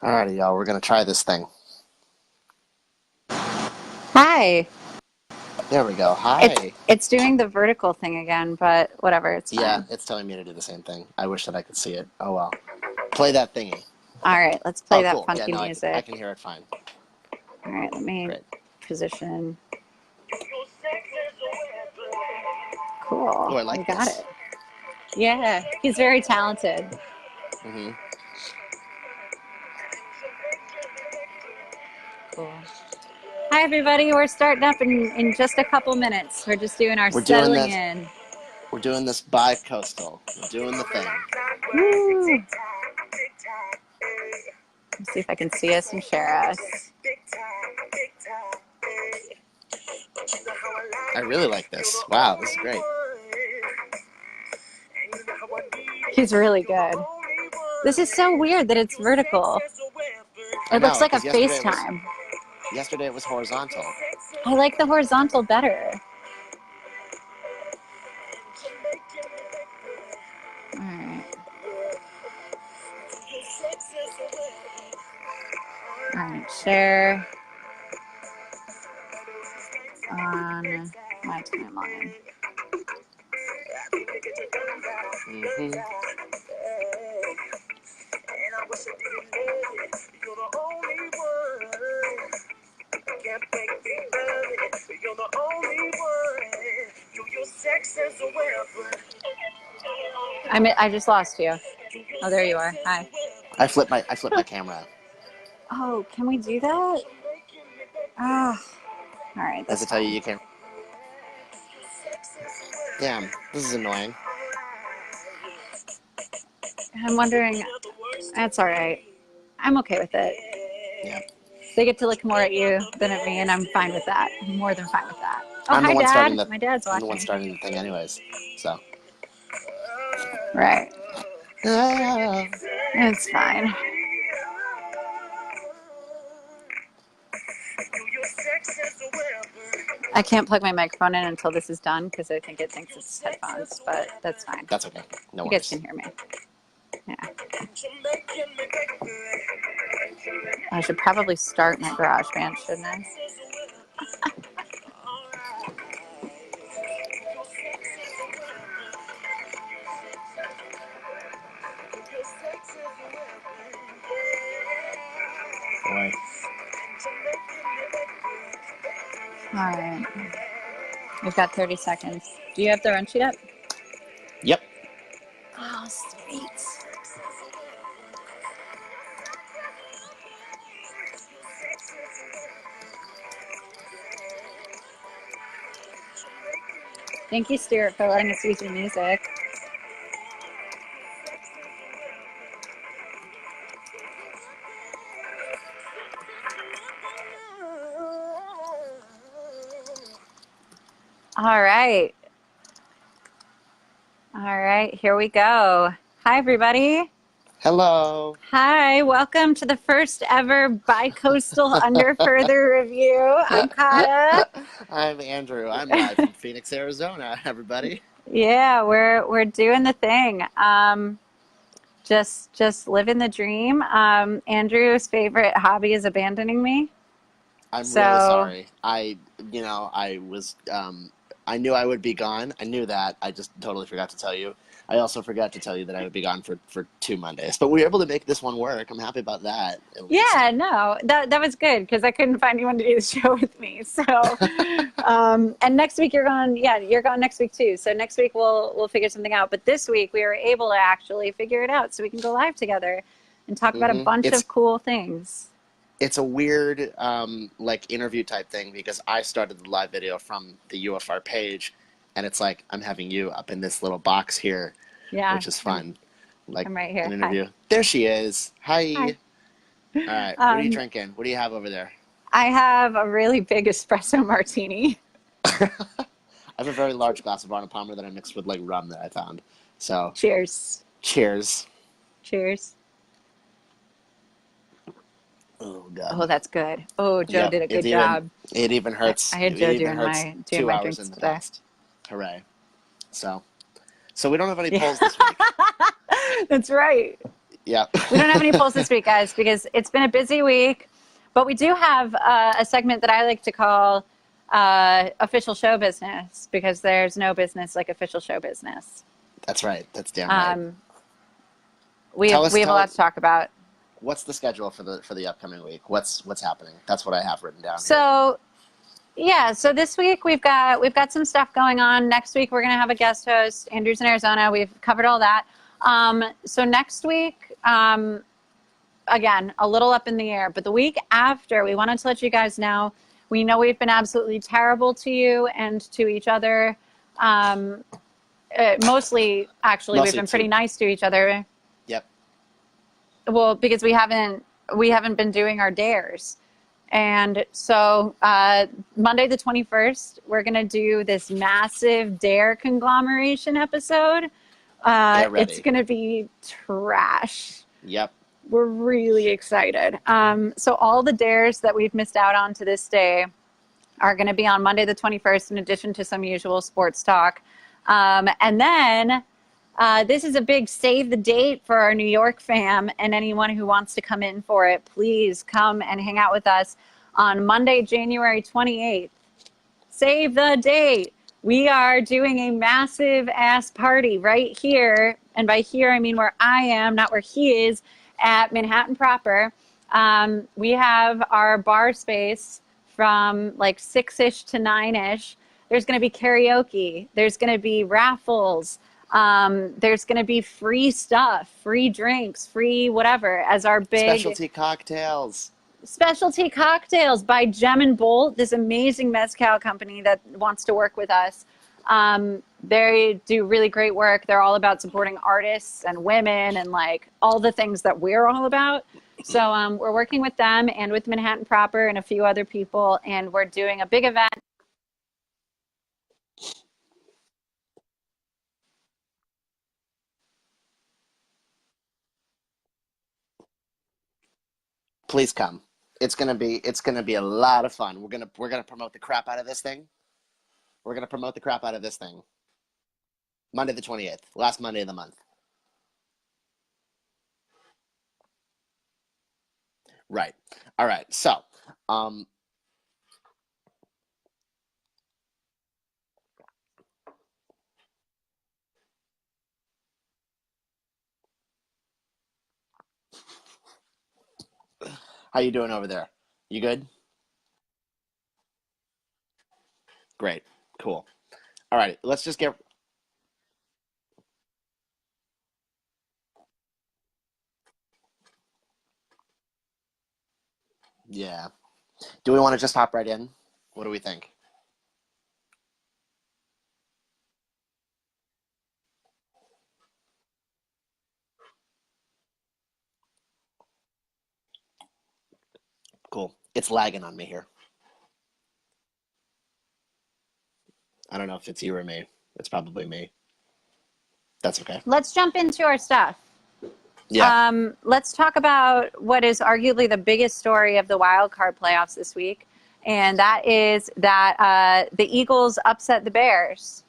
Alrighty, y'all. We're gonna try this thing. Hi. There we go. It's Hi. it's doing the vertical thing again, but whatever, it's Yeah, fine. it's telling me to do the same thing. I wish that I could see it. Oh well. Play that thingy. All right, let's play Oh, that cool. Yeah, funky no, I music. can hear it fine. All right, let me Great. position. Oh, Cool. I We like got this. it. Yeah, he's very talented. Mm-hmm. Cool. Hi, everybody. We're starting up in just a couple minutes. We're just doing our We're doing settling this. in. We're doing this bi-coastal. We're doing the thing. Woo. Let's see if I can see us and share us. I really like this. Wow, this is great. He's really good. This is so weird that it's vertical. I It looks know, like a because FaceTime. yesterday it was horizontal. I like the horizontal better. All right. All right. Share on my timeline. Mm-hmm. I just lost you. Oh, there you are. Hi. I flipped my camera. Oh, can we do that? Oh, all right. Does That's it tell you fine. you can't? Damn, this is annoying. I'm wondering. That's all right. I'm okay with it. Yeah. They get to look more at you than at me, and I'm fine with that. I'm more than fine with that. Oh, I'm the hi, one starting Dad. the My dad's I'm the one watching. starting the thing anyways. So Right. ah. It's fine. I can't plug my microphone in until this is done because I think it thinks it's headphones, but that's fine. That's okay. No You guys worries. can hear me. Yeah. I should probably start my garage band, shouldn't I? Boy. All right. We've got 30 seconds. Do you have the run sheet up? Yep. Oh, sweet. Thank you, Stuart, for letting us use your music. All right. All right, here we go. Hi, everybody. Hello. Hi, welcome to the first ever Bicoastal Under Further review. I'm Kata. I'm Andrew. I'm live from Phoenix, Arizona, everybody. Yeah, we're doing the thing. Just living the dream. Andrew's favorite hobby is abandoning me. I'm really So sorry. I was, I knew I would be gone. I knew that. I just totally forgot to tell you. I also forgot to tell you that I would be gone for 2 Mondays. But we were able to make this one work. I'm happy about that, at least. yeah, no, that was good because I couldn't find anyone to do the show with me. So, and next week you're gone. Yeah, you're gone next week too. So next week we'll figure something out. But this week we were able to actually figure it out, so we can go live together and talk about a hmm bunch It's of cool things. it's a weird like interview type thing because I started the live video from the UFR page, and it's like I'm having you up in this little box here, Yeah, which is I'm fun, like I'm right an here. Hi. interview. There she is. Hi. Hi. All right. What are you Um, drinking? What do you have over there? I have a really big espresso martini. I have a very large glass of Arnold Palmer that I mixed with like rum that I found. So Cheers. cheers. Cheers. Oh God. Oh, that's good. Oh, Joe Yep. did a good job. It even I hurts. had It Joe even doing hurts doing two my hours drinks in the today. past. Hooray. So we don't have any Yeah, polls this week. that's right. Yeah. We don't have any polls this week, guys, because it's been a busy week. But we do have a segment that I like to call official show business, because there's no business like official show business. That's right. That's damn right. We have a lot to talk about. What's the schedule for the upcoming week? What's happening? That's what I have written down. So yeah, so this week we've got some stuff going on. Next week we're gonna have a guest host. Andrew's in Arizona. We've covered all that. So next week, again, a little up in the air, but the week after, we wanted to let you guys know, we know we've been absolutely terrible to you and to each other. Mostly, actually, we've been pretty nice to each other. Yep. Well, because we haven't been doing our dares. And so Monday the 21st, we're going to do this massive dare conglomeration episode. It's going to be trash. Yep. We're really excited. So all the dares that we've missed out on to this day are going to be on Monday the 21st, in addition to some usual sports talk. And then this is a big save the date for our New York fam, and anyone who wants to come in for it, please come and hang out with us on Monday, January 28th. Save the date. We are doing a massive ass party right here. And by here, I mean where I am, not where he is, at Manhattan proper. We have our bar space from like 6-ish to 9-ish. There's going to be karaoke. There's going to be raffles. There's going to be free stuff, free drinks, free whatever, as our big specialty cocktails by Gem and Bolt, this amazing mezcal company that wants to work with us. They do really great work. They're all about supporting artists and women and like all the things that we're all about. So we're working with them and with Manhattan proper and a few other people, and we're doing a big event. Please come. It's gonna be a lot of fun. We're gonna promote the crap out of this thing. Monday the 28th, last Monday of the month. Right. All right. So, how you doing over there? You good? Great. Cool. All right. Let's just get. Yeah. Do we want to just hop right in? What do we think? Cool. It's lagging on me here. I don't know if it's you or me. It's probably me. That's okay. Let's jump into our stuff. Yeah. Let's talk about what is arguably the biggest story of the wild card playoffs this week, and that is that the Eagles upset the Bears.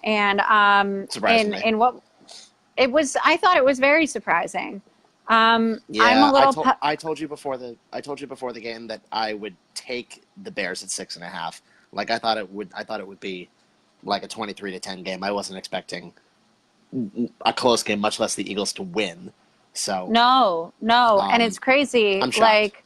And in what it was, I thought it was very surprising. Yeah, I'm a little. I told you before the game that I would take the Bears at 6.5. Like I thought it would be like a 23-10 game. I wasn't expecting a close game, much less the Eagles to win. So no, and it's crazy. I'm shocked. Like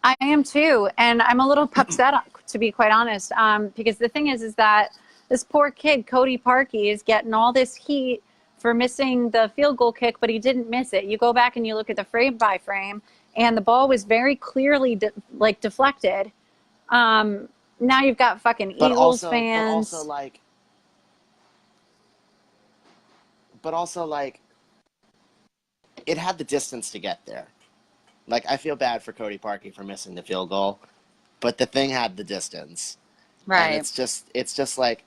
I am too, and I'm a little upset, to be quite honest. Because the thing is that this poor kid, Cody Parkey, is getting all this heat for missing the field goal kick, but he didn't miss it. You go back and you look at the frame by frame, and the ball was very clearly deflected. Now you've got fucking Eagles fans. But also, like, it had the distance to get there. Like, I feel bad for Cody Parkey for missing the field goal, but the thing had the distance. Right. And it's just like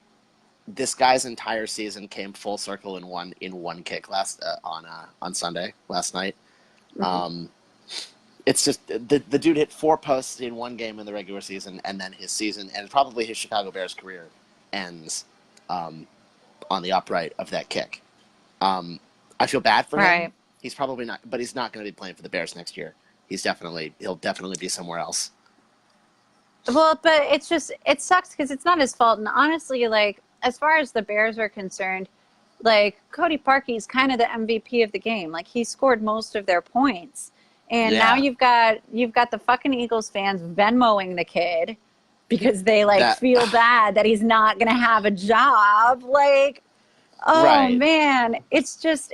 this guy's entire season came full circle in one kick on Sunday last night. Mm-hmm. It's just the dude hit 4 posts in one game in the regular season, and then his season and probably his Chicago Bears career ends on the upright of that kick. I feel bad for him. He's probably not, but he's not going to be playing for the Bears next year. He'll definitely be somewhere else. Well, but it's just, it sucks because it's not his fault. And honestly, like, as far as the Bears are concerned, like, Cody Parkey's kind of the MVP of the game. Like, he scored most of their points. And now Yeah. you've got the fucking Eagles fans Venmoing the kid because they, like, That feel bad that he's not going to have a job. Like, oh, right. man. It's just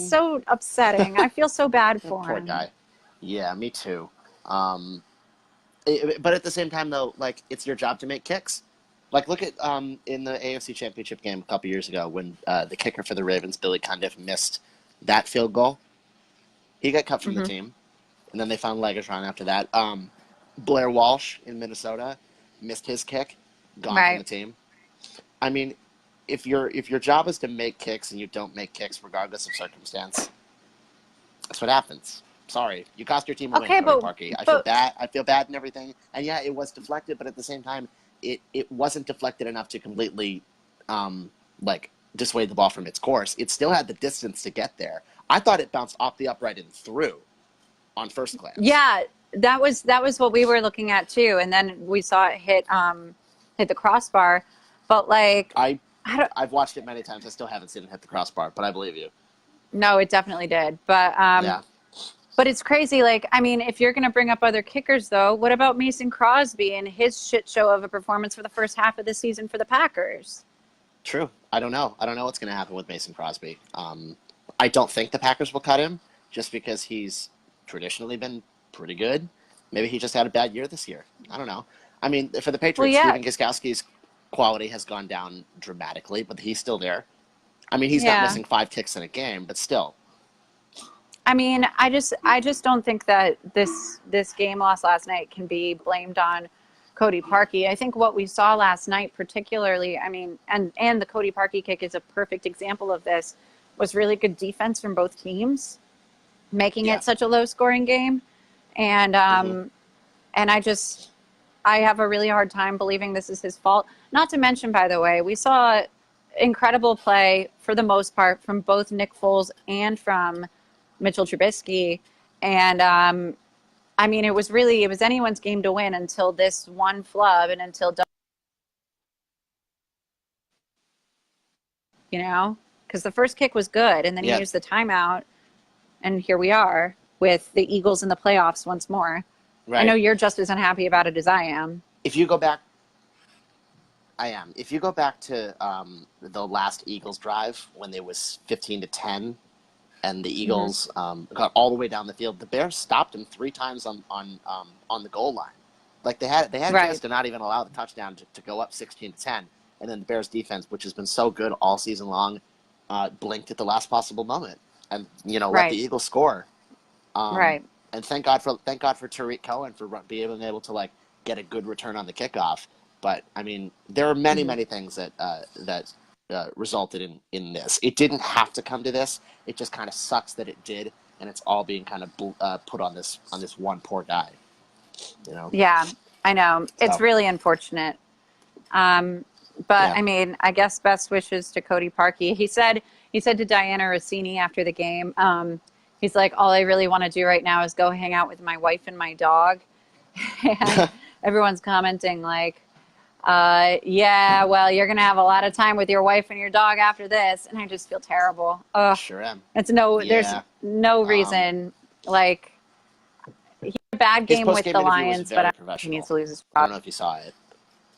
so upsetting. I feel so bad for poor him. guy. Yeah, me too. But at the same time, though, like, it's your job to make kicks. Like, look at in the AFC Championship game a couple years ago when the kicker for the Ravens, Billy Cundiff, missed that field goal. He got cut from the team, and then they found Legatron after that. Blair Walsh in Minnesota missed his kick, gone from the team. I mean, if your job is to make kicks and you don't make kicks regardless of circumstance, that's what happens. Sorry, you cost your team a win, Cody Parkey. I feel bad and everything. And yeah, it was deflected, but at the same time, it wasn't deflected enough to completely like dissuade the ball from its course. It still had the distance to get there. I thought it bounced off the upright and through on first glance. Yeah, that was what we were looking at too, and then we saw it hit the crossbar. But like, I've watched it many times. I still haven't seen it hit the crossbar, but I believe you. No, it definitely did. But yeah. But it's crazy. Like, I mean, if you're going to bring up other kickers, though, what about Mason Crosby and his shit show of a performance for the first half of the season for the Packers? True. I don't know. I don't know what's going to happen with Mason Crosby. I don't think the Packers will cut him just because he's traditionally been pretty good. Maybe he just had a bad year this year. I don't know. I mean, for the Patriots, Stephen Gostkowski's quality has gone down dramatically, but he's still there. I mean, he's not missing 5 kicks in a game, but still. I mean, I just don't think that this game loss last night can be blamed on Cody Parkey. I think what we saw last night, particularly, I mean, and the Cody Parkey kick is a perfect example of this, was really good defense from both teams, making it such a low-scoring game. And and I have a really hard time believing this is his fault. Not to mention, by the way, we saw incredible play for the most part from both Nick Foles and from Mitchell Trubisky. And I mean, it was anyone's game to win until this one flub and until, you know, because the first kick was good and then he used the timeout. And here we are with the Eagles in the playoffs once more. Right. I know you're just as unhappy about it as I am. If you go back, I am. If you go back to the last Eagles drive when they was 15-10, and the Eagles got all the way down the field, the Bears stopped them 3 times on the goal line. Like they had a chance to not even allow the touchdown to go up 16-10, and then the Bears defense, which has been so good all season long, blinked at the last possible moment, and let the Eagles score. And thank God for Tariq Cohen for being able to like get a good return on the kickoff. But I mean, there are many things that resulted in this. It didn't have to come to this. It just kind of sucks that it did, and it's all being kind of put on this one poor guy. Yeah, I know. It's really unfortunate. But I mean, I guess best wishes to Cody Parkey. He said to Diana Rossini after the game, he's like, all I really want to do right now is go hang out with my wife and my dog. And everyone's commenting like, yeah, well, you're going to have a lot of time with your wife and your dog after this. And I just feel terrible. Ugh. Sure am. There's no reason. Like, he had a bad game with the Lions, but he needs to lose his job. I don't know if you saw it.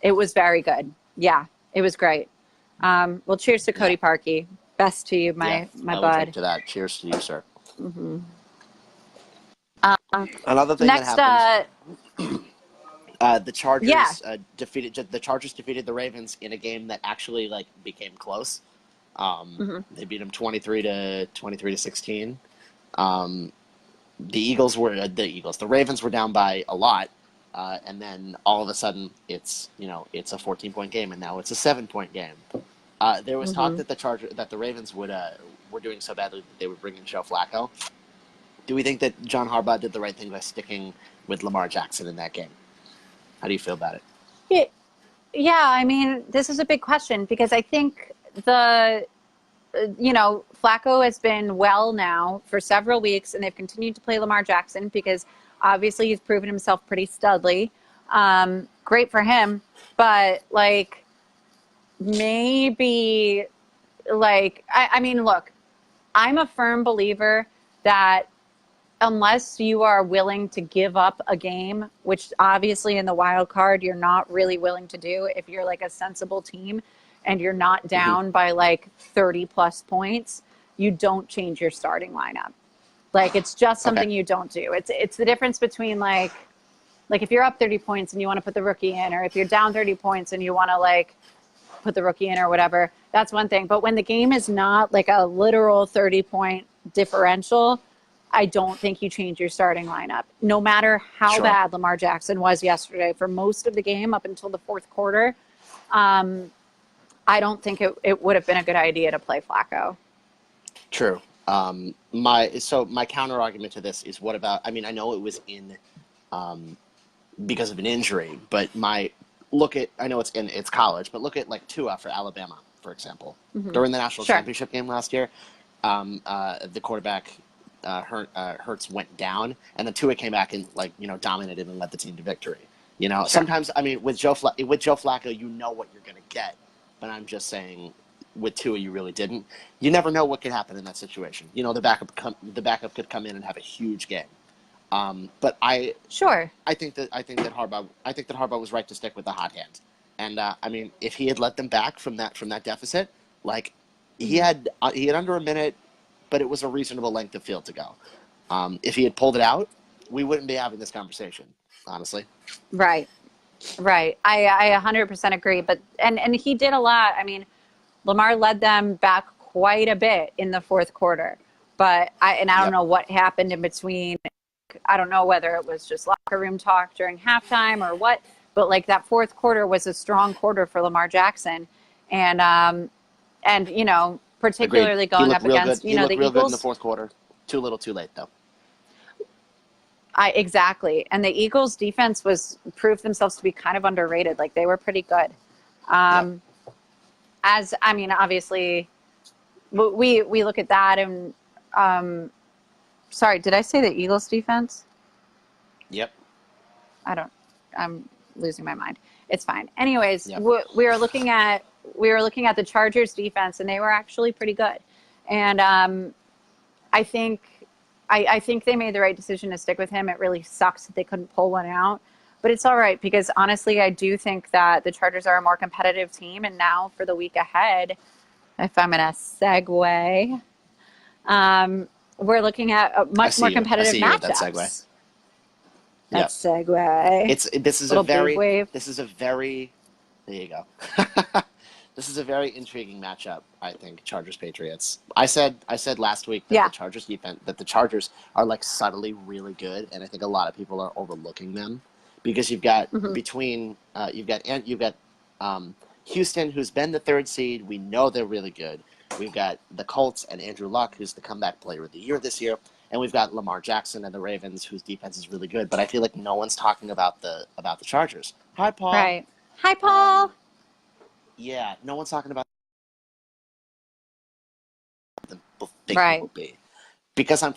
It was very good. Yeah, it was great. Well, cheers to Cody Parkey. Best to you, my bud. To that. Cheers to you, sir. Mm-hmm. Another thing next, that happened. The Chargers defeated the Ravens in a game that actually like became close. They beat them 23-16. The Ravens were down by a lot, and then all of a sudden it's a 14-point game, and now it's a 7-point game. There was talk that the Ravens were doing so badly that they would bring in Joe Flacco. Do we think that John Harbaugh did the right thing by sticking with Lamar Jackson in that game? How do you feel about it? Yeah, I mean, this is a big question because I think the Flacco has been well now for several weeks, and they've continued to play Lamar Jackson because obviously he's proven himself pretty studly. Great for him, but like maybe I mean, look, I'm a firm believer that unless you are willing to give up a game, which obviously in the wild card you're not really willing to do if you're like a sensible team and you're not down by like 30 plus points, you don't change your starting lineup. Like it's just something you don't do. It's the difference between like if you're up 30 points and you want to put the rookie in, or if you're down 30 points and you want to like put the rookie in or whatever, that's one thing. But when the game is not like a literal 30-point differential, I don't think you change your starting lineup. No matter how bad Lamar Jackson was yesterday for most of the game up until the fourth quarter, I don't think it would have been a good idea to play Flacco. True. My counter argument to this is what about, I mean, I know it was in because of an injury, but I know it's college, but look at like Tua for Alabama, for example. During the national championship game last year, the quarterback Hurts went down, and then Tua came back and dominated and led the team to victory. Sometimes, I mean, with Joe Flacco, you know what you're going to get, but I'm just saying, with Tua, you really didn't. You never know what could happen in that situation. The backup could come in and have a huge game. But I think that Harbaugh was right to stick with the hot hand. And I mean, if he had let them back from that deficit, like he had under a minute, but it was a reasonable length of field to go. If he had pulled it out, we wouldn't be having this conversation, honestly. Right. I 100% agree. But and he did a lot. I mean, Lamar led them back quite a bit in the fourth quarter. But I don't know what happened in between. I don't know whether it was just locker room talk during halftime or what. But like that fourth quarter was a strong quarter for Lamar Jackson, and particularly Agreed. going up against the Eagles. Real good in the fourth quarter. Too little, too late though. Exactly. And the Eagles defense proved themselves to be kind of underrated. Like they were pretty good. Obviously we look at that and sorry, did I say the Eagles defense? Yep. I'm losing my mind. It's fine. Anyways, we were looking at the Chargers defense, and they were actually pretty good. And I think they made the right decision to stick with him. It really sucks that they couldn't pull one out, but it's all right because honestly, I do think that the Chargers are a more competitive team. And now for the week ahead, if I'm going to segue, we're looking at a much more competitive matchups. That segue. This is a very there you go. This is a very intriguing matchup, I think, Chargers-Patriots. I said last week that the Chargers are like subtly really good, and I think a lot of people are overlooking them because you've got you've got Houston, who's been the third seed. We know they're really good. We've got the Colts and Andrew Luck, who's the comeback player of the year this year. And we've got Lamar Jackson and the Ravens, whose defense is really good. But I feel like no one's talking about the Chargers. Hi, Paul. Right. Hi, Paul. Yeah, no one's talking about the big will be. Because I'm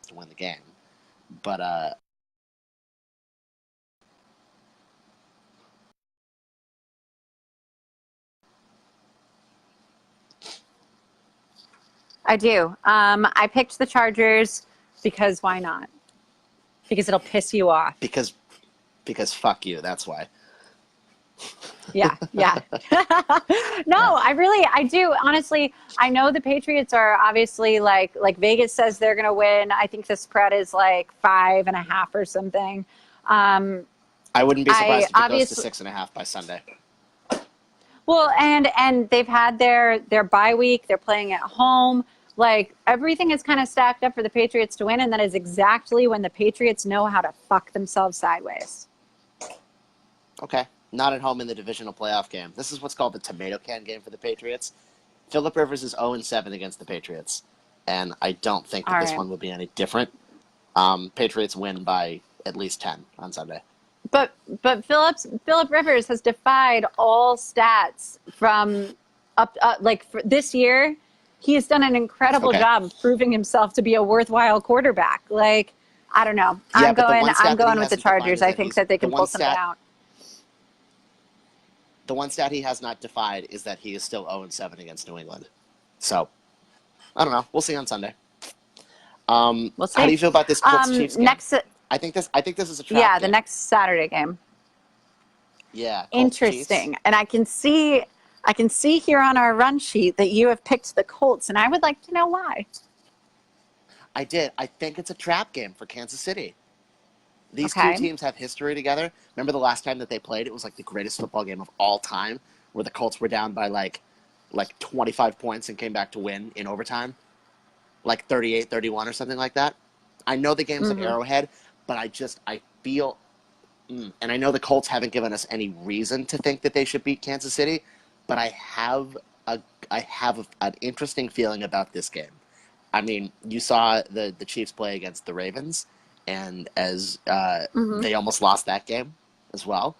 to win the game. But I do. I picked the Chargers because why not? Because it'll piss you off. Because fuck you, that's why. Yeah. No, I do. Honestly, I know the Patriots are obviously like Vegas says they're going to win. I think the spread is like 5.5 or something. I wouldn't be surprised if it goes to 6.5 by Sunday. Well, and they've had their bye week. They're playing at home. Like everything is kind of stacked up for the Patriots to win, and that is exactly when the Patriots know how to fuck themselves sideways. Okay. Not at home in the divisional playoff game. This is what's called the tomato can game for the Patriots. Phillip Rivers is 0-7 against the Patriots, and I don't think that this one will be any different. Patriots win by at least 10 on Sunday. But Phillip Rivers has defied all stats from like for this year, he has done an incredible Okay. job proving himself to be a worthwhile quarterback. Like, I don't know. Yeah, but the one I'm stat that he going with the hasn't defined Chargers. is I that think he's that they can pull something out. the one stat he has not defied is that he is still 0-7 against New England. So I don't know. We'll see on Sunday. We'll see. How do you feel about this Colts Chiefs game? Next, I think this is a trap yeah, game. the next Saturday game. Yeah, Colts Interesting. Chiefs. And I can see here on our run sheet that you have picked the Colts, and I would like to know why. I did. I think it's a trap game for Kansas City. These two Okay. teams have history together. Remember the last time that they played? It was like the greatest football game of all time, where the Colts were down by like 25 points and came back to win in overtime, like 38-31 or something like that. I know the game's at Arrowhead, but I feel, and I know the Colts haven't given us any reason to think that they should beat Kansas City, but I have an interesting feeling about this game. I mean, you saw the Chiefs play against the Ravens, and as they almost lost that game as well.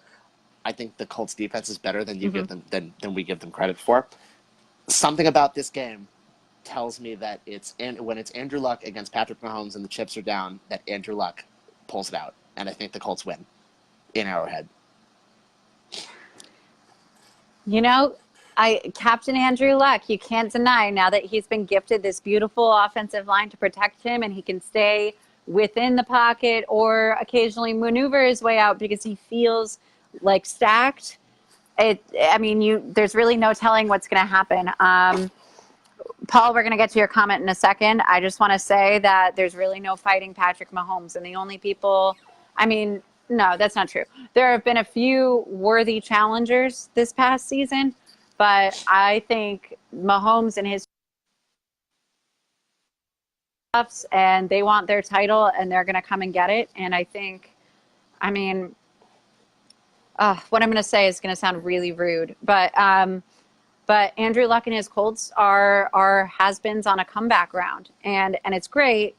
I think the Colts defense is better than you give them than we give them credit for. Something about this game tells me that when it's Andrew Luck against Patrick Mahomes and the chips are down, that Andrew Luck pulls it out, and I think the Colts win in Arrowhead. You know, Captain Andrew Luck, you can't deny now that he's been gifted this beautiful offensive line to protect him, and he can stay within the pocket or occasionally maneuver his way out because he feels like stacked. There's really no telling what's going to happen. Paul, we're going to get to your comment in a second. I just want to say that there's really no fighting Patrick Mahomes, and the only people, no, that's not true. There have been a few worthy challengers this past season, but I think Mahomes and his and they want their title and they're going to come and get it. And I think, what I'm going to say is going to sound really rude, but Andrew Luck and his Colts are has-beens on a comeback round, and it's great,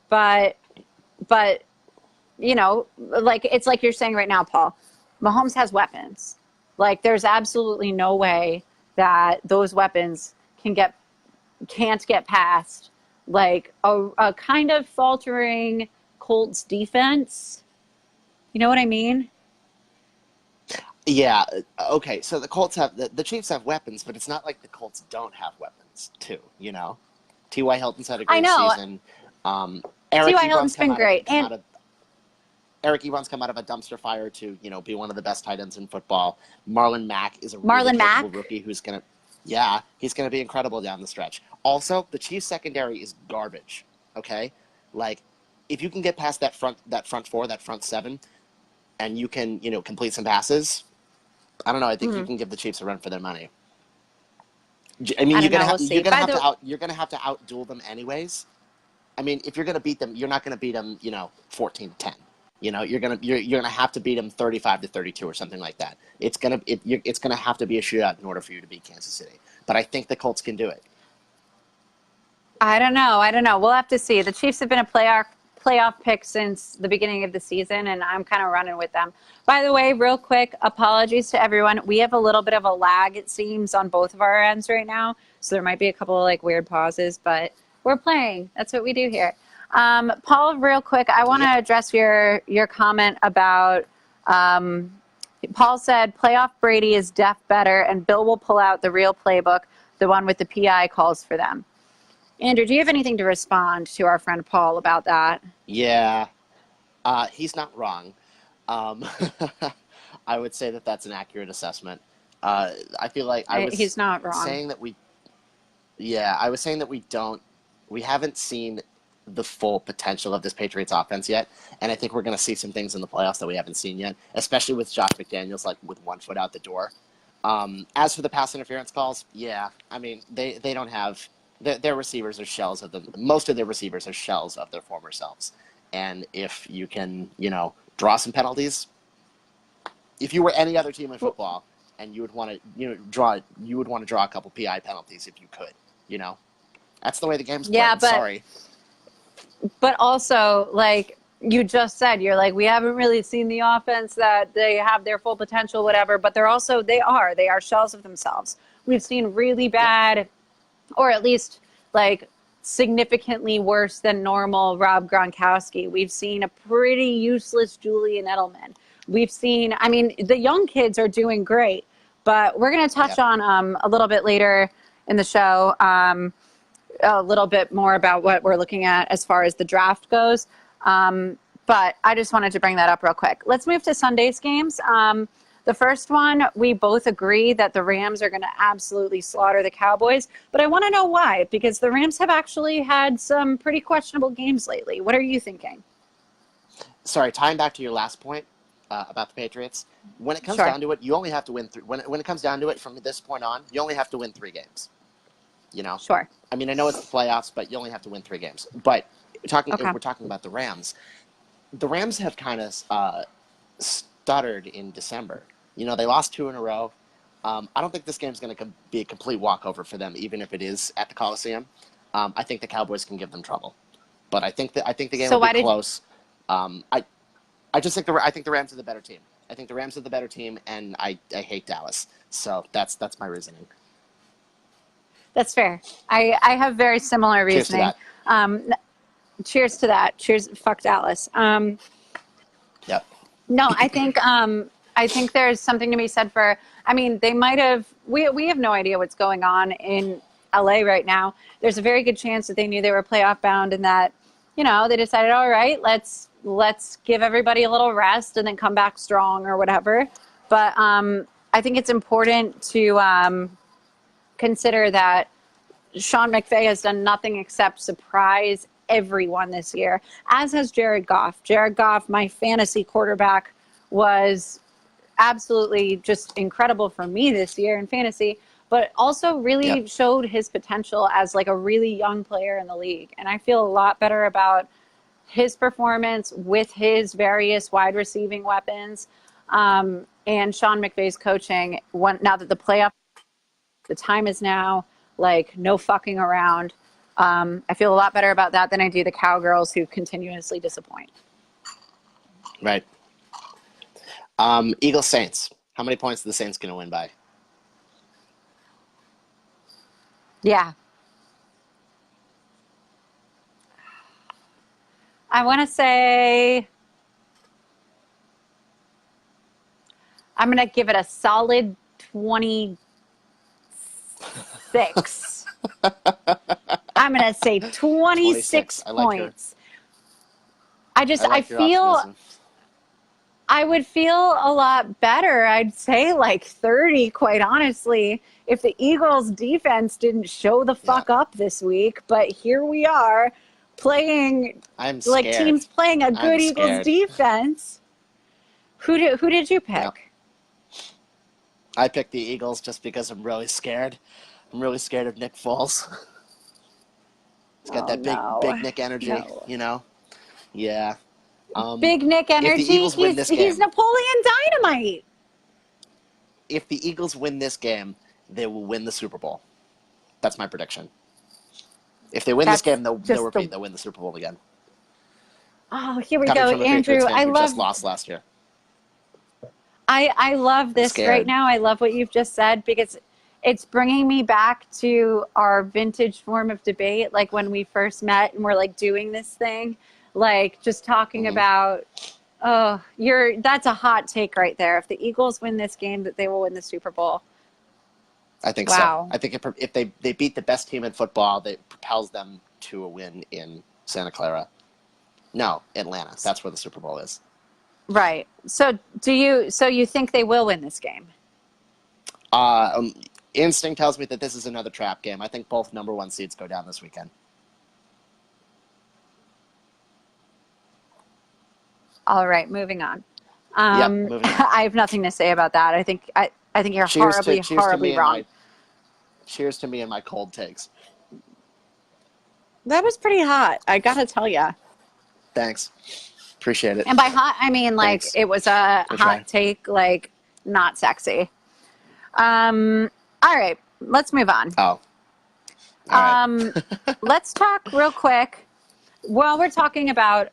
but it's like you're saying right now, Paul. Mahomes has weapons. Like, there's absolutely no way that those weapons can't get past like a kind of faltering Colts defense. You know what I mean? Yeah. Okay. So the Chiefs have weapons, but it's not like the Colts don't have weapons too. You know, T.Y. Hilton's had a great season. T.Y. Hilton's been great, Eric Ebron's come out of a dumpster fire to, be one of the best tight ends in football. Marlon Mack is a really capable rookie who's going to be incredible down the stretch. Also, the Chiefs secondary is garbage, okay? Like, if you can get past that front four, that front seven, and you can, complete some passes, I don't know, I think you can give the Chiefs a run for their money. I mean, you're gonna have to outduel them anyways. I mean, if you're gonna beat them, you're not gonna beat them, 14-10. You're gonna have to beat them 35-32 or something like that. It's gonna have to be a shootout in order for you to beat Kansas City. But I think the Colts can do it. I don't know. We'll have to see. The Chiefs have been a playoff pick since the beginning of the season, and I'm kind of running with them. By the way, real quick, apologies to everyone. We have a little bit of a lag, it seems, on both of our ends right now, so there might be a couple of weird pauses, but we're playing. That's what we do here. Paul, real quick, I want to address your comment about Paul said playoff Brady is deaf better, and Bill will pull out the real playbook, the one with the PI calls for them. Andrew, do you have anything to respond to our friend Paul about that? Yeah, he's not wrong. I would say that that's an accurate assessment. I feel like he's not wrong. I was saying that we haven't seen the full potential of this Patriots offense yet, and I think we're going to see some things in the playoffs that we haven't seen yet, especially with Josh McDaniels with 1 foot out the door. As for the pass interference calls, I mean they don't have their receivers are shells of them. Most of their receivers are shells of their former selves, and if you can draw some penalties, if you were any other team in football and you would want to draw a couple PI penalties if you could, that's the way the game's played. Sorry. But also, like you just said, you're like, we haven't really seen the offense that they have their full potential, whatever, but they are shells of themselves. we've seen really bad, or at least like significantly worse than normal Rob Gronkowski. We've seen a pretty useless Julian Edelman. We've seen, I mean, the young kids are doing great, but we're going to touch on a little bit later in the show, a little bit more about what we're looking at as far as the draft goes. But I just wanted to bring that up real quick. Let's move to Sunday's games. The first one, we both agree that the Rams are going to absolutely slaughter the Cowboys. But I want to know why, because the Rams have actually had some pretty questionable games lately. What are you thinking? Sorry, tying back to your last point about the Patriots, when it comes down to it, you only have to win when it comes down to it from this point on, you only have to win 3 games. You know? Sure. I mean, I know it's the playoffs, but you only have to win 3 games. But if we're talking about the Rams have kind of stuttered in December. You know, they lost 2 in a row. I don't think this game's going to be a complete walkover for them, even if it is at the Coliseum. I think the Cowboys can give them trouble, but I think the game will be close. I think the Rams are the better team. I think the Rams are the better team, and I hate Dallas. So that's my reasoning. That's fair. I have very similar reasoning. Cheers to that. Cheers. Fuck Dallas. Yep. No, I think there's something to be said for, I mean, they might have, we have no idea what's going on in LA right now. There's a very good chance that they knew they were playoff bound and that, you know, they decided, all right, let's give everybody a little rest and then come back strong or whatever. But I think it's important to consider that Sean McVay has done nothing except surprise everyone this year, as has Jared Goff. Jared Goff, my fantasy quarterback, was absolutely just incredible for me this year in fantasy, but also really showed his potential as like a really young player in the league. And I feel a lot better about his performance with his various wide receiving weapons and Sean McVay's coaching. Now that the time is now, like, no fucking around. I feel a lot better about that than I do the Cowgirls who continuously disappoint. Right. Eagles Saints. How many points are the Saints going to win by? Yeah. I want to say I'm going to give it a solid 26. I'm going to say 26 points. I would feel a lot better. I'd say like 30, quite honestly, if the Eagles defense didn't show the fuck up this week. But here we are playing like teams playing a good Eagles defense. Who did you pick? Yep. I picked the Eagles just because I'm really scared. I'm really scared of Nick Foles. He's got big Nick energy, you know? Yeah. Big Nick energy. He's Napoleon Dynamite. If the Eagles win this game, they will win the Super Bowl. That's my prediction. If they win this game, they'll repeat. They'll win the Super Bowl again. Oh, here we go, Andrew. I just lost last year. I love this right now. I love what you've just said because it's bringing me back to our vintage form of debate, like when we first met and we're like doing this thing. Like just talking about, that's a hot take right there. If the Eagles win this game, that they will win the Super Bowl. I think so. I think if they beat the best team in football, that propels them to a win in Santa Clara. No, Atlanta. That's where the Super Bowl is. Right. So you think they will win this game? Instinct tells me that this is another trap game. I think both number 1 seeds go down this weekend. All right, moving on. Moving on. I have nothing to say about that. I think you're horribly wrong. Cheers to me and my cold takes. That was pretty hot, I gotta tell you. Thanks. Appreciate it. And by hot, I mean like it was a hot take, like not sexy. All right, let's move on. Oh. All right. Let's talk real quick. While we're talking about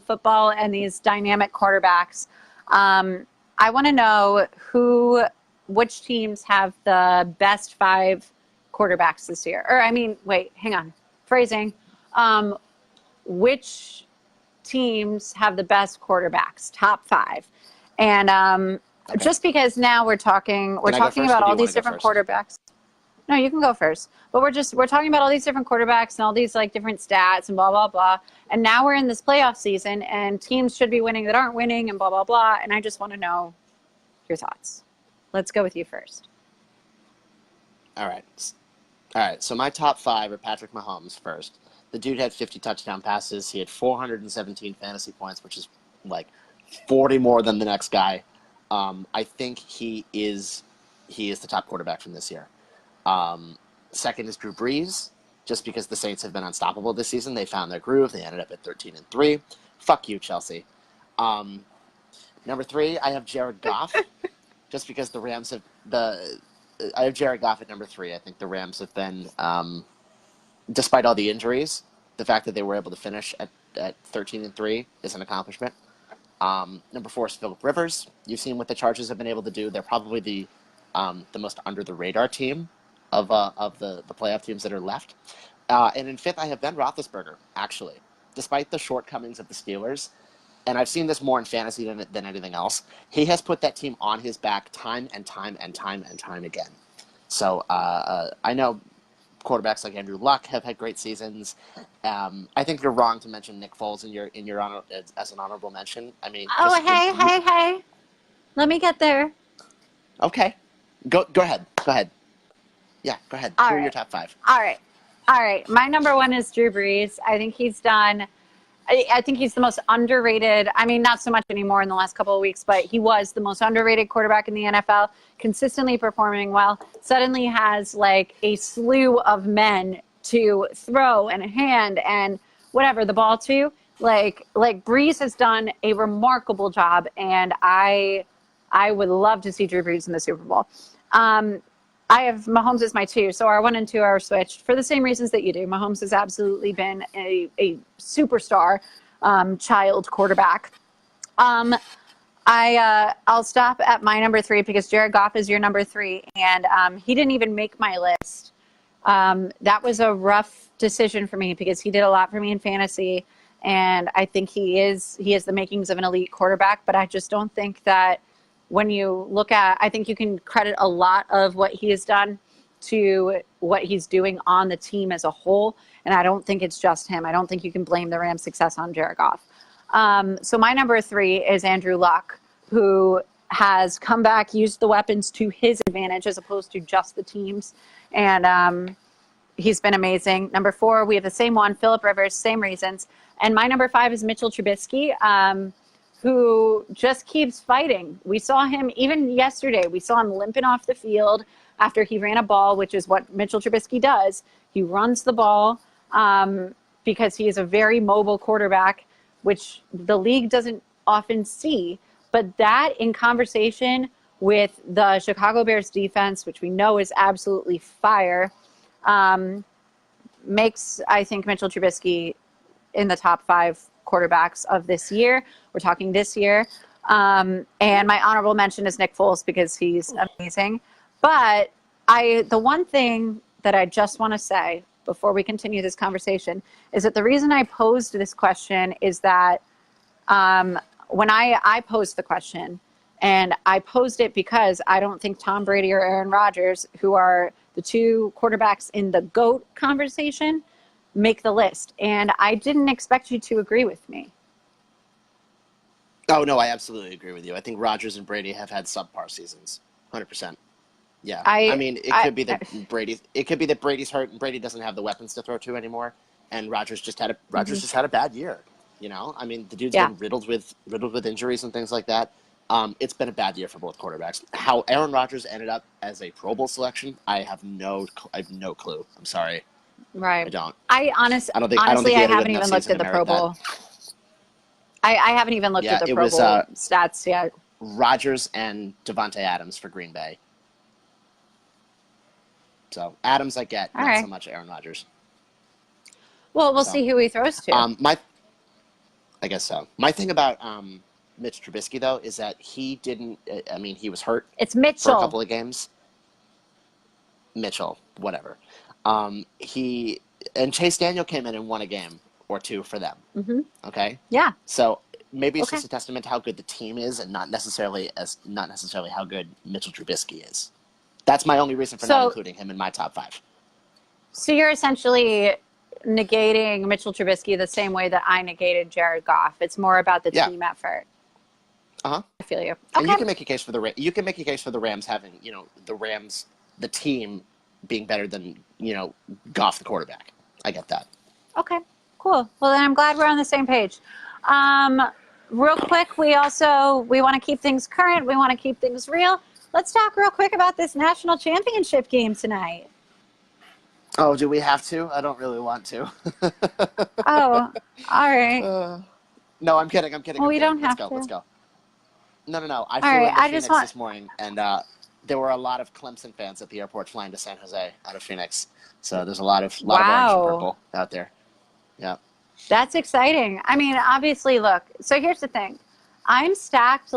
football and these dynamic quarterbacks, I want to know who which teams have the best 5 quarterbacks this year. Or, I mean, wait, hang on. Phrasing. Which teams have the best quarterbacks, top 5. And Okay. just because now we're talking about all these different quarterbacks. No, you can go first. But we're talking about all these different quarterbacks and all these like different stats and blah blah blah. And now we're in this playoff season and teams should be winning that aren't winning and blah blah blah. And I just want to know your thoughts. Let's go with you first. All right. So my top 5 are Patrick Mahomes first. The dude had 50 touchdown passes. He had 417 fantasy points, which is like 40 more than the next guy. I think he is the top quarterback from this year. Second is Drew Brees, just because the Saints have been unstoppable this season. They found their groove. They ended up at 13-3. Fuck you, Chelsea. Number 3, I have Jared Goff, just because the Rams have I have Jared Goff at number 3. I think the Rams have been, despite all the injuries, the fact that they were able to finish at 13-3 is an accomplishment. Number 4 is Phillip Rivers. You've seen what the Chargers have been able to do. They're probably the most under the radar team of the playoff teams that are left. And in 5th, I have Ben Roethlisberger. Actually, despite the shortcomings of the Steelers, and I've seen this more in fantasy than anything else, he has put that team on his back time and time again. So I know quarterbacks like Andrew Luck have had great seasons. I think you're wrong to mention Nick Foles in your honor as an honorable mention. I mean, hey, let me get there. Okay, go ahead. Yeah, go ahead. Who are your top 5? All right. My number 1 is Drew Brees. I think he's done. I think he's the most underrated. I mean, not so much anymore in the last couple of weeks, but he was the most underrated quarterback in the NFL, consistently performing well. Suddenly has like a slew of men to throw and hand and whatever the ball to. Like Brees has done a remarkable job, and I would love to see Drew Brees in the Super Bowl. I have Mahomes as my 2, so our 1 and 2 are switched for the same reasons that you do. Mahomes has absolutely been a superstar child quarterback. I'll stop at my number 3 because Jared Goff is your number 3, and he didn't even make my list. That was a rough decision for me because he did a lot for me in fantasy, and I think he has the makings of an elite quarterback, but I just don't think that when you look at, I think you can credit a lot of what he has done to what he's doing on the team as a whole. And I don't think it's just him. I don't think you can blame the Rams' success on Jared Goff. So my number 3 is Andrew Luck, who has come back, used the weapons to his advantage as opposed to just the teams. And he's been amazing. Number 4, we have the same one, Phillip Rivers, same reasons. And my number 5 is Mitchell Trubisky, who just keeps fighting. We saw him even yesterday. We saw him limping off the field after he ran a ball, which is what Mitchell Trubisky does. He runs the ball because he is a very mobile quarterback, which the league doesn't often see. But that in conversation with the Chicago Bears defense, which we know is absolutely fire, makes, I think, Mitchell Trubisky in the top 5 quarterbacks of this year. We're talking this year. And my honorable mention is Nick Foles because he's amazing. But the one thing that I just want to say before we continue this conversation is that the reason I posed this question is that when I posed the question, and I posed it because I don't think Tom Brady or Aaron Rodgers, who are the 2 quarterbacks in the GOAT conversation, make the list. And I didn't expect you to agree with me. Oh, no, I absolutely agree with you. I think Rodgers and Brady have had subpar seasons. 100%. Yeah. I mean, it could be that Brady's hurt and Brady doesn't have the weapons to throw to anymore, and Rodgers just had a bad year. You know? I mean, the dude's been riddled with injuries and things like that. It's been a bad year for both quarterbacks. How Aaron Rodgers ended up as a Pro Bowl selection, I have no clue. I'm sorry. Right. I don't. Honestly, I haven't even looked at the Pro Bowl. I haven't even looked at the Pro Bowl stats yet. Rodgers and Devontae Adams for Green Bay. So Adams I get, not so much Aaron Rodgers. Well, we'll see who he throws to. I guess so. My thing about Mitch Trubisky, though, is that he didn't – I mean, he was hurt It's for a Mitchell. couple of games. Mitchell, whatever. And Chase Daniel came in and won a game or two for them. Mm-hmm. Okay? Yeah. So maybe it's Okay. just a testament to how good the team is and not necessarily how good Mitchell Trubisky is. That's my only reason for not including him in my top 5. So you're essentially negating Mitchell Trubisky the same way that I negated Jared Goff. It's more about the team effort. Uh-huh. I feel you. Okay. And you can make a case for the Rams having, the team being better than, Goff the quarterback. I get that. Okay, cool. Well, then I'm glad we're on the same page. Real quick, we want to keep things current. We want to keep things real. Let's talk real quick about this national championship game tonight. Oh, do we have to? I don't really want to. Oh, all right. No, I'm kidding. Well, we don't have to. Let's go. No. I flew into Phoenix this morning, and there were a lot of Clemson fans at the airport flying to San Jose out of Phoenix. So there's a lot of orange and purple out there. Yeah. That's exciting. I mean, obviously, look, so here's the thing. I'm stacked,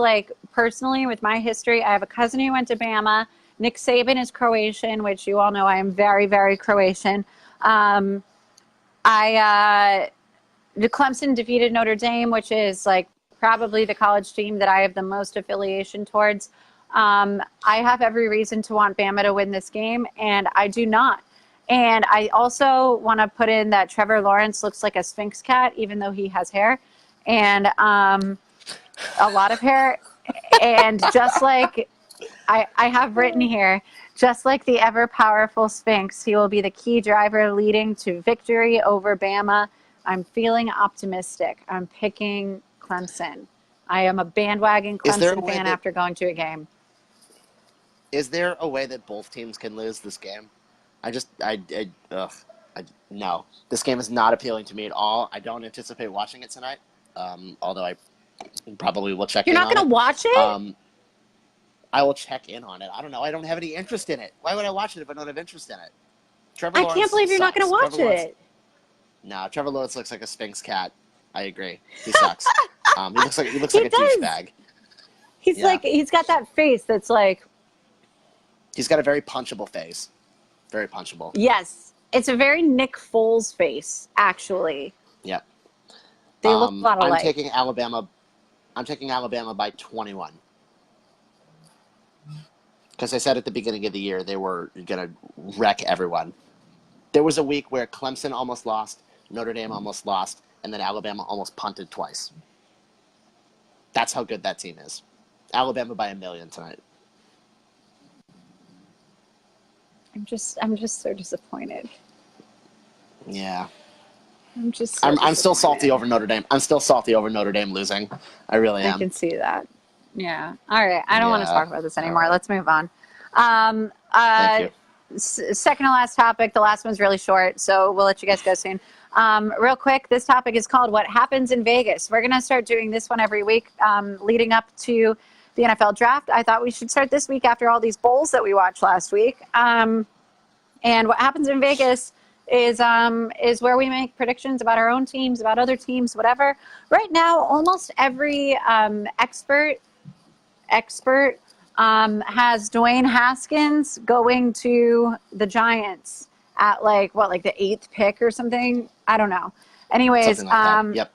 personally, with my history. I have a cousin who went to Bama. Nick Saban is Croatian, which you all know I am very, very Croatian. The Clemson defeated Notre Dame, which is, probably the college team that I have the most affiliation towards. I have every reason to want Bama to win this game, and I do not. And I also want to put in that Trevor Lawrence looks like a Sphinx cat, even though he has hair, and a lot of hair. And just like I have written here, just like the ever-powerful Sphinx, he will be the key driver leading to victory over Bama. I'm feeling optimistic. I'm picking Clemson. I am a bandwagon Clemson fan after going to a game. Is there a way that both teams can lose this game? No. This game is not appealing to me at all. I don't anticipate watching it tonight, although I probably will check in on it. You're not going to watch it? I will check in on it. I don't know. I don't have any interest in it. Why would I watch it if I don't have interest in it? I can't believe you're not going to watch it. No, Trevor Lawrence looks like a Sphinx cat. I agree. He sucks. He looks like a douchebag. He's got that face that's like. He's got a very punchable face. Very punchable. Yes. It's a very Nick Foles face, actually. Yep. They look a lot alike. I'm taking Alabama by 21. Because I said at the beginning of the year they were going to wreck everyone. There was a week where Clemson almost lost, Notre Dame almost lost, and then Alabama almost punted twice. That's how good that team is. Alabama by 1 million tonight. I'm just so disappointed. Yeah. I'm still salty over Notre Dame. I'm still salty over Notre Dame losing. I really am. I can see that. Yeah. All right. I don't want to talk about this anymore. Right. Let's move on. Thank you. Second to last topic. The last one's really short, so we'll let you guys go soon. Real quick, this topic is called What Happens in Vegas. We're going to start doing this one every week leading up to the NFL draft. I thought we should start this week after all these bowls that we watched last week. And what happens in Vegas is where we make predictions about our own teams, about other teams, whatever. Right now, almost every expert has Dwayne Haskins going to the Giants at the 8th pick or something. I don't know. Anyways, Yep.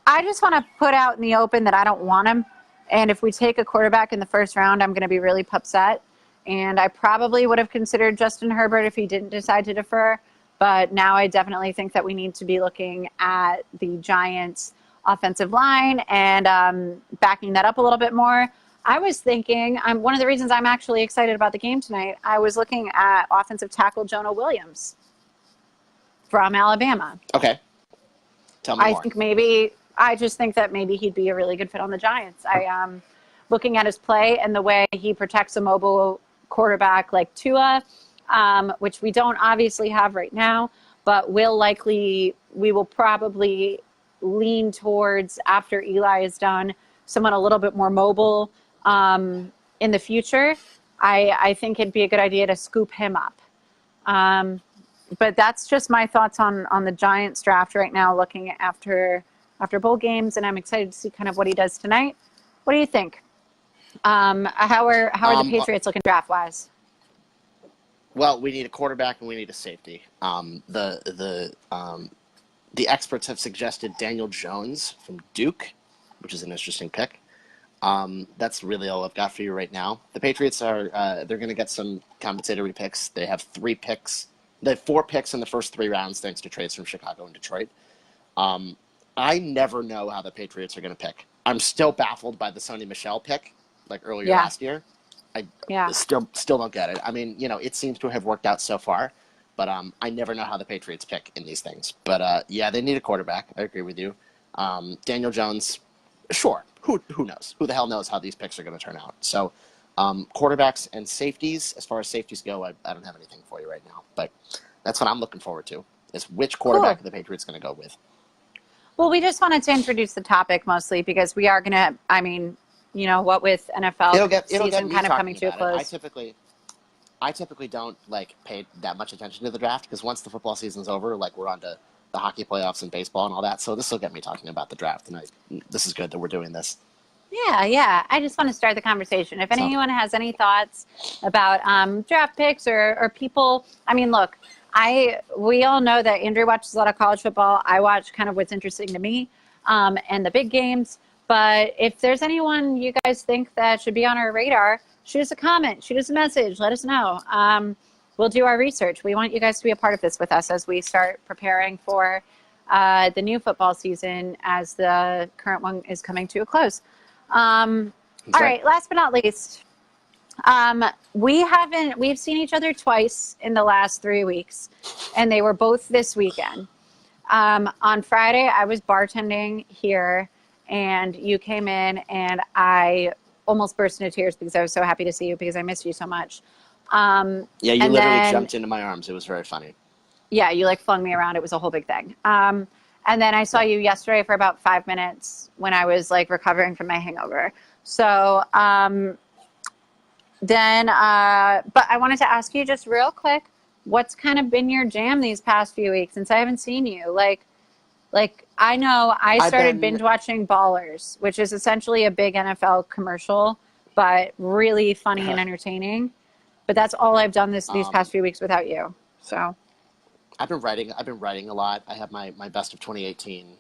I just want to put out in the open that I don't want him. And if we take a quarterback in the first round, I'm going to be really upset. And I probably would have considered Justin Herbert if he didn't decide to defer. But now I definitely think that we need to be looking at the Giants' offensive line and backing that up a little bit more. I was thinking, one of the reasons I'm actually excited about the game tonight, I was looking at offensive tackle Jonah Williams from Alabama. Okay. Tell me more. I just think that maybe he'd be a really good fit on the Giants. Looking at his play and the way he protects a mobile quarterback like Tua, which we don't obviously have right now, but we will probably lean towards, after Eli is done, someone a little bit more mobile in the future. I think it'd be a good idea to scoop him up. But that's just my thoughts on the Giants draft right now, looking after bowl games, and I'm excited to see kind of what he does tonight. What do you think? How are the Um, Patriots looking draft wise? well, we need a quarterback and we need a safety. The experts have suggested Daniel Jones from Duke, which is an interesting pick. That's really all I've got for you right now. The Patriots are they're going to get some compensatory picks. They have 3 picks. They have 4 picks in the first 3 rounds, thanks to trades from Chicago and Detroit. Um, I never know how the Patriots are going to pick. I'm still baffled by the Sony Michel pick, like earlier Yeah, last year. I yeah. still don't get it. I mean, it seems to have worked out so far, but I never know how the Patriots pick in these things. But yeah, they need a quarterback. I agree with you. Daniel Jones, sure. Who knows? Who the hell knows how these picks are going to turn out? So, quarterbacks and safeties. As far as safeties go, I don't have anything for you right now. But that's what I'm looking forward to. Is which quarterback Cool. are the Patriots going to go with? Well, we just wanted to introduce the topic mostly because we are going to, I mean, what with NFL It'll get season me kind of coming talking to a about it. close. I typically don't pay that much attention to the draft because once the football season's over, we're on to the hockey playoffs and baseball and all that. So this will get me talking about the draft, and this is good that we're doing this. Yeah, yeah. I just want to start the conversation. If So anyone has any thoughts about draft picks or people, I mean, look, we all know that Andrew watches a lot of college football. I watch kind of what's interesting to me and the big games. But if there's anyone you guys think that should be on our radar, shoot us a comment, shoot us a message, let us know. We'll do our research. We want you guys to be a part of this with us as we start preparing for the new football season as the current one is coming to a close. All right. Last but not least, we've seen each other twice in the last 3 weeks, and they were both this weekend. On Friday, I was bartending here, and you came in, and I almost burst into tears because I was so happy to see you because I missed you so much. yeah, you And literally then, jumped into my arms. It was very funny. yeah, you flung me around. It was a whole big thing. And then I saw you yesterday for about 5 minutes when I was recovering from my hangover. So but I wanted to ask you just real quick, what's kind of been your jam these past few weeks since I haven't seen you? I know I started binge watching Ballers, which is essentially a big NFL commercial, but really funny and entertaining. But that's all I've done these past few weeks without you. So I've been writing a lot. I have my best of 2018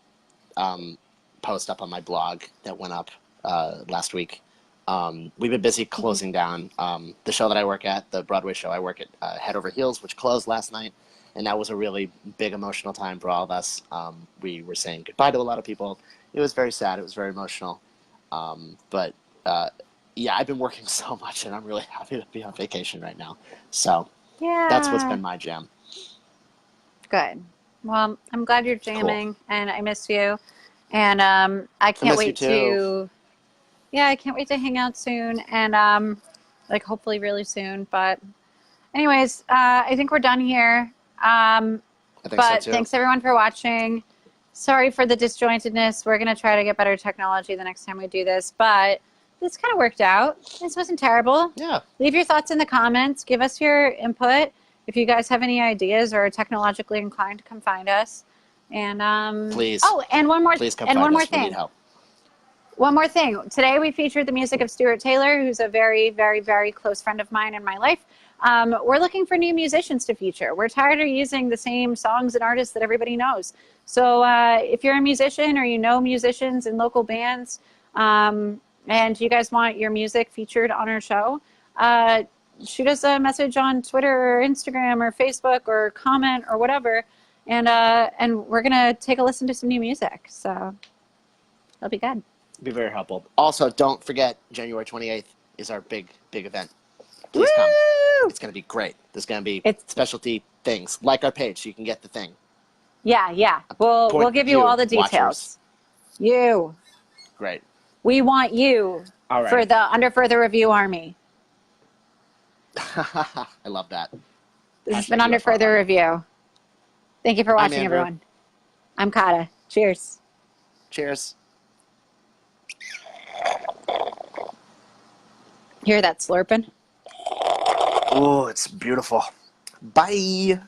post up on my blog that went up last week. We've been busy closing down the show that I work at, the Broadway show I work at, Head Over Heels, which closed last night, and that was a really big emotional time for all of us. We were saying goodbye to a lot of people. It was very sad. It was very emotional. But yeah, I've been working so much, and I'm really happy to be on vacation right now. So that's what's yeah, been my jam. good. Well, I'm glad you're jamming, and I miss you. And I I can't miss you wait too. to, yeah, I can't wait to hang out soon, and hopefully really soon. But anyways, I think we're done here. I think so But too. thanks everyone for watching. Sorry for the disjointedness. We're going to try to get better technology the next time we do this, but this kind of worked out. This wasn't terrible. Yeah. Leave your thoughts in the comments. Give us your input. If you guys have any ideas or are technologically inclined, come find us. And Please. oh, and one more Please come and find one more us. We need thing. help. One more thing. Today we featured the music of Stuart Taylor, who's a very, very, very close friend of mine in my life. We're looking for new musicians to feature. We're tired of using the same songs and artists that everybody knows. So if you're a musician or you know musicians in local bands and you guys want your music featured on our show, shoot us a message on Twitter or Instagram or Facebook or comment or whatever. And we're going to take a listen to some new music. So it'll be good. Be very helpful. Also, don't forget, January 28th is our big event. Please Woo! come. It's going to be great. There's going to be It's specialty things. Like our page so you can get the thing. yeah. We'll give you all the details. Watchers. You. Great. We want you All right. for the Under Further Review Army. I love that. This has Hashtag been Under UFR Further Army. Review. Thank you for I'm watching, Andrew. everyone. I'm Kata. Cheers. Cheers. Hear that slurping? Oh, it's beautiful. Bye.